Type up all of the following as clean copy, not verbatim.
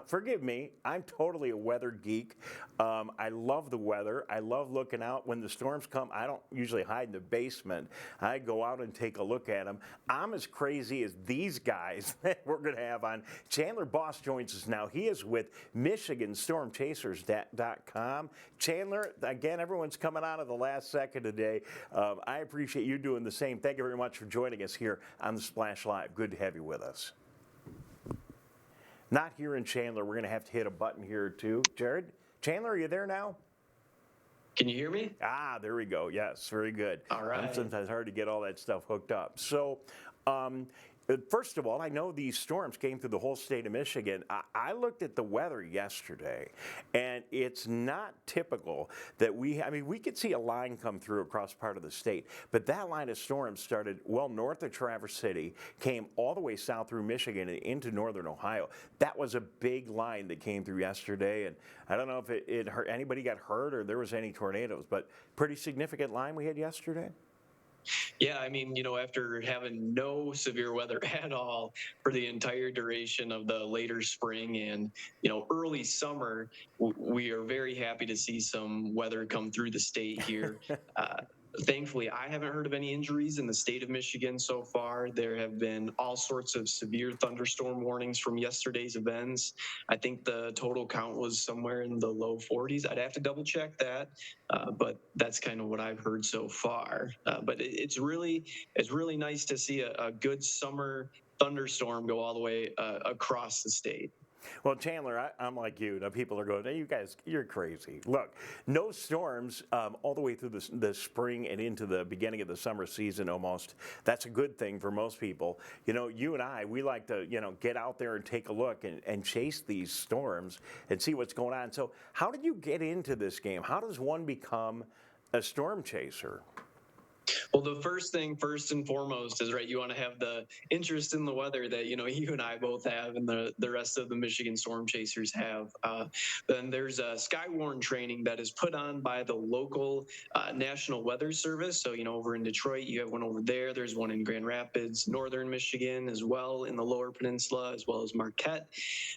forgive me, I'm totally a weather geek. I love the weather. I love looking out. When the storms come, I don't usually hide in the basement. I go out and take a look at them. I'm as crazy as these guys that we're going to have on. Chandler Bos joins us now. He is with MichiganStormChasers.com. Chandler, again, everyone's coming out of the last second today. I appreciate you doing the same. Thank you very much for joining us here on the Splash Live. Good to have you with us. Not here in Chandler. We're going to have to hit a button here too. Jared? Chandler, are you there now? Can you hear me? There we go. Yes, very good. All right. Sometimes hard to get all that stuff hooked up. So, first of all, I know these storms came through the whole state of Michigan. I looked at the weather yesterday, and it's not typical that we could see a line come through across part of the state, but that line of storms started well north of Traverse City, came all the way south through Michigan and into northern Ohio. That was a big line that came through yesterday, and I don't know if it hurt, anybody got hurt or there was any tornadoes, but pretty significant line we had yesterday. Yeah, I mean, after having no severe weather at all for the entire duration of the later spring and, early summer, we are very happy to see some weather come through the state here. Thankfully, I haven't heard of any injuries in the state of Michigan so far. There have been all sorts of severe thunderstorm warnings from yesterday's events. I think the total count was somewhere in the low 40s. I'd have to double check that, but that's kind of what I've heard so far. But it's really nice to see a good summer thunderstorm go all the way across the state. Well, Chandler, I'm like you. Now, people are going, hey, you guys, you're crazy. Look, no storms all the way through the spring and into the beginning of the summer season almost. That's a good thing for most people. You and I, we like to, get out there and take a look and chase these storms and see what's going on. So how did you get into this game? How does one become a storm chaser? Well, the first and foremost is, right, you want to have the interest in the weather that, you and I both have and the rest of the Michigan Storm Chasers have. Then there's a Skywarn training that is put on by the local National Weather Service. So, over in Detroit, you have one over there. There's one in Grand Rapids, northern Michigan as well, in the Lower Peninsula, as well as Marquette.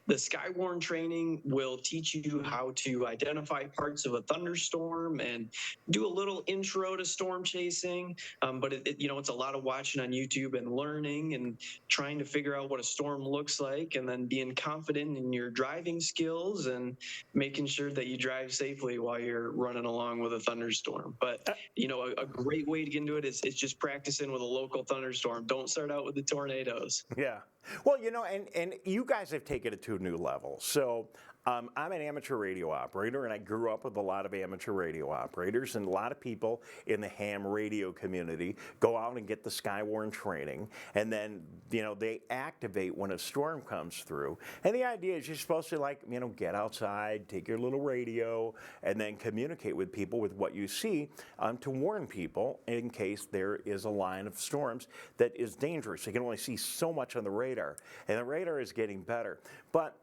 The Skywarn training will teach you how to identify parts of a thunderstorm and do a little intro to storm chasing. But it's a lot of watching on YouTube and learning and trying to figure out what a storm looks like, and then being confident in your driving skills and making sure that you drive safely while you're running along with a thunderstorm. But a great way to get into it is just practicing with a local thunderstorm. Don't start out with the tornadoes. Yeah. Well, and you guys have taken it to a new level. So I'm an amateur radio operator, and I grew up with a lot of amateur radio operators, and a lot of people in the ham radio community go out and get the Skywarn training, and then, they activate when a storm comes through. And the idea is you're supposed to, get outside, take your little radio, and then communicate with people with what you see to warn people in case there is a line of storms that is dangerous. You can only see so much on the radar, and the radar is getting better. But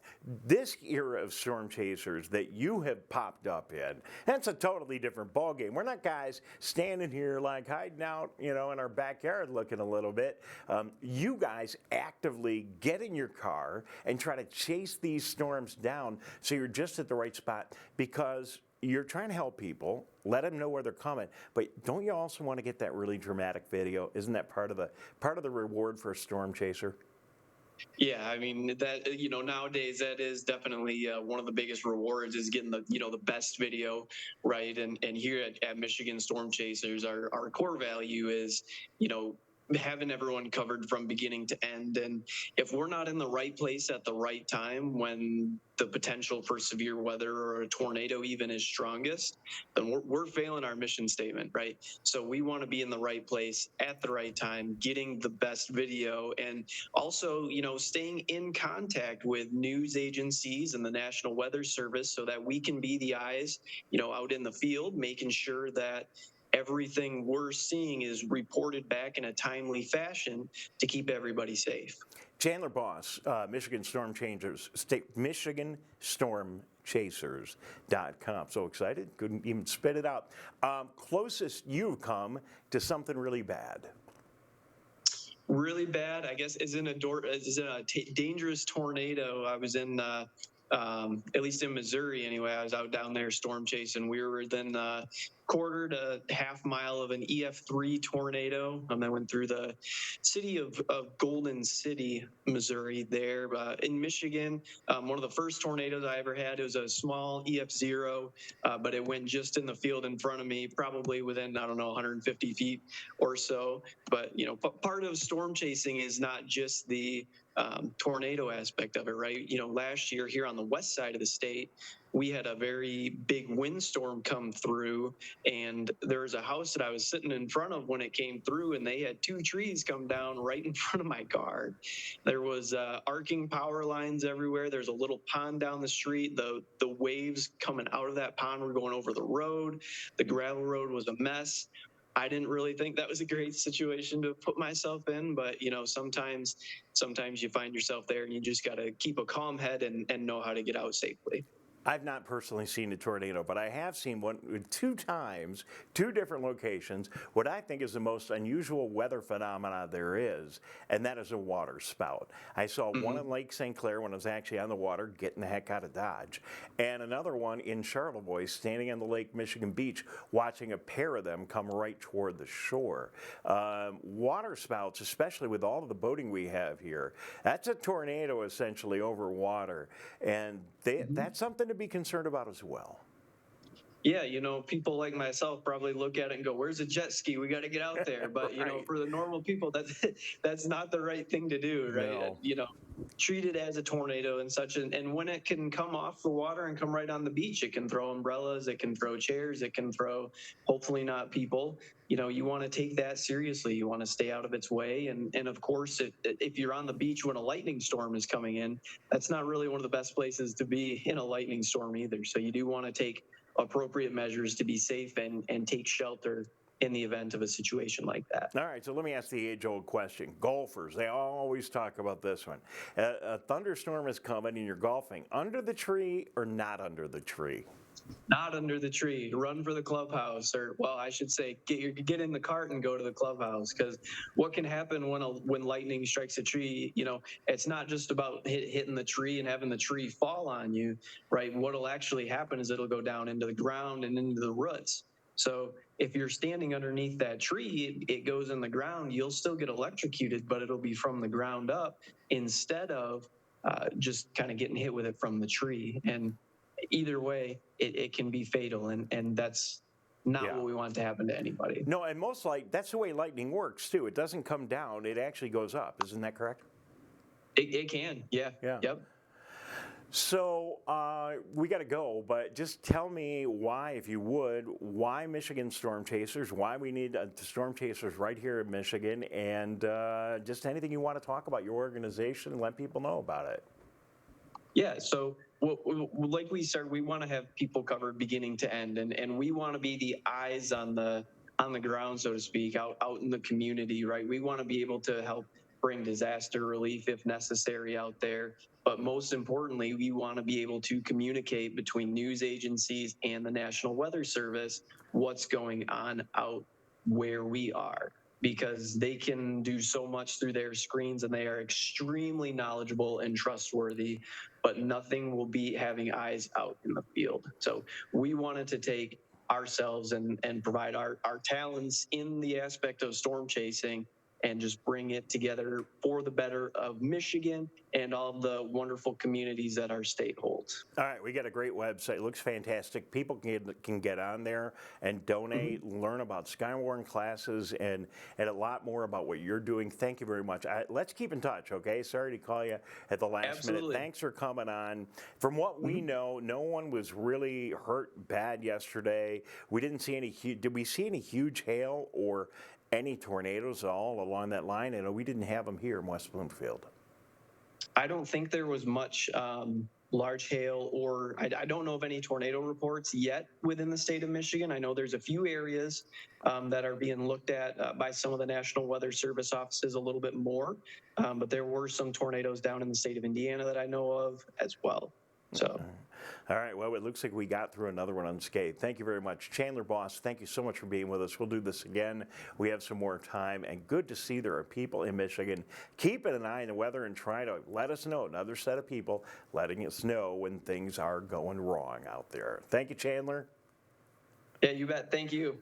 this era of storm chasers that you have popped up in, that's a totally different ballgame. We're not guys standing here hiding out, in our backyard looking a little bit. You guys actively get in your car and try to chase these storms down so you're just at the right spot, because you're trying to help people, let them know where they're coming, but don't you also want to get that really dramatic video? Isn't that part of the reward for a storm chaser? Yeah, I mean that nowadays that is definitely one of the biggest rewards is getting the best video, right? And here at Michigan Storm Chasers, our core value is having everyone covered from beginning to end. And if we're not in the right place at the right time when the potential for severe weather or a tornado even is strongest, then we're failing our mission statement, right? So we want to be in the right place at the right time, getting the best video, and also, staying in contact with news agencies and the National Weather Service so that we can be the eyes, out in the field, making sure that everything we're seeing is reported back in a timely fashion to keep everybody safe. Chandler Bos, Michigan Storm Chasers, MichiganStormChasers.com. So excited, couldn't even spit it out. Closest you've come to something really bad. Really bad, I guess, is in a dangerous tornado. I was in at least in Missouri anyway. I was out down there storm chasing. We were within a quarter to half mile of an EF3 tornado. And I went through the city of Golden City, Missouri there. In Michigan, one of the first tornadoes I ever had, it was a small EF0, but it went just in the field in front of me, probably within, I don't know, 150 feet or so. But, you know, part of storm chasing is not just the tornado aspect of it, right? You know, last year here on the west side of the state, we had a very big windstorm come through, and there was a house that I was sitting in front of when it came through, and they had 2 trees come down right in front of my car. There was arcing power lines everywhere. There's a little pond down the street. The waves coming out of that pond were going over the road. The gravel road was a mess. I didn't really think that was a great situation to put myself in, but you know, sometimes you find yourself there and you just got to keep a calm head and know how to get out safely. I've not personally seen a tornado, but I have seen one 2 times, 2 different locations, what I think is the most unusual weather phenomena there is, and that is a water spout. I saw one in Lake St. Clair when I was actually on the water getting the heck out of Dodge, and another one in Charlotte, standing on the Lake Michigan beach, watching a pair of them come right toward the shore. Water spouts, especially with all of the boating we have here, that's a tornado essentially over water, and that's something to be concerned about as well. Yeah, you know, people like myself probably look at it and go, "Where's a jet ski? We got to get out there." But you know, for the normal people, that's not the right thing to do, right? No. You know, treat it as a tornado and such. And when it can come off the water and come right on the beach, it can throw umbrellas, it can throw chairs, it can throw, hopefully not people. You know, you want to take that seriously. You want to stay out of its way. And of course, if you're on the beach when a lightning storm is coming in, that's not really one of the best places to be in a lightning storm either. So you do want to take appropriate measures to be safe and take shelter in the event of a situation like that. All right, so let me ask the age-old question. Golfers, they always talk about this one. A thunderstorm is coming and you're golfing. Under the tree or not under the tree? Not under the tree. Run for the clubhouse, or well, I should say, get in the cart and go to the clubhouse. Because what can happen when lightning strikes a tree? You know, it's not just about hitting the tree and having the tree fall on you, right? What'll actually happen is it'll go down into the ground and into the roots. So if you're standing underneath that tree, it goes in the ground. You'll still get electrocuted, but it'll be from the ground up instead of just kind of getting hit with it from the tree. And either way, it can be fatal, and that's not what we want to happen to anybody. No, and that's the way lightning works too. It doesn't come down; it actually goes up. Isn't that correct? It can, yeah. Yep. So we got to go, but just tell me why, if you would, why Michigan Storm Chasers, why we need Storm Chasers right here in Michigan, and just anything you want to talk about your organization and let people know about it. Yeah, so like we said, we want to have people covered beginning to end, and we want to be the eyes on the ground, so to speak, out in the community, right? We want to be able to help bring disaster relief if necessary out there. But most importantly, we want to be able to communicate between news agencies and the National Weather Service what's going on out where we are, because they can do so much through their screens and they are extremely knowledgeable and trustworthy, but nothing will be having eyes out in the field. So we wanted to take ourselves and provide our talents in the aspect of storm chasing and just bring it together for the better of Michigan and all the wonderful communities that our state holds. All right, we got a great website. It looks fantastic. People can get on there and donate, learn about Skywarn classes, and a lot more about what you're doing. Thank you very much. Let's keep in touch, okay? Sorry to call you at the last minute. Thanks for coming on. From what we know, no one was really hurt bad yesterday. We didn't see any did we see any huge hail or any tornadoes at all along that line? And we didn't have them here in West Bloomfield. I don't think there was much large hail, or I don't know of any tornado reports yet within the state of Michigan. I know there's a few areas that are being looked at by some of the National Weather Service offices a little bit more, but there were some tornadoes down in the state of Indiana that I know of as well. So. All right, well, it looks like we got through another one unscathed. Thank you very much. Chandler Bos, thank you so much for being with us. We'll do this again. We have some more time, and good to see there are people in Michigan keeping an eye on the weather and trying to let us know, another set of people letting us know when things are going wrong out there. Thank you, Chandler. Yeah, you bet. Thank you.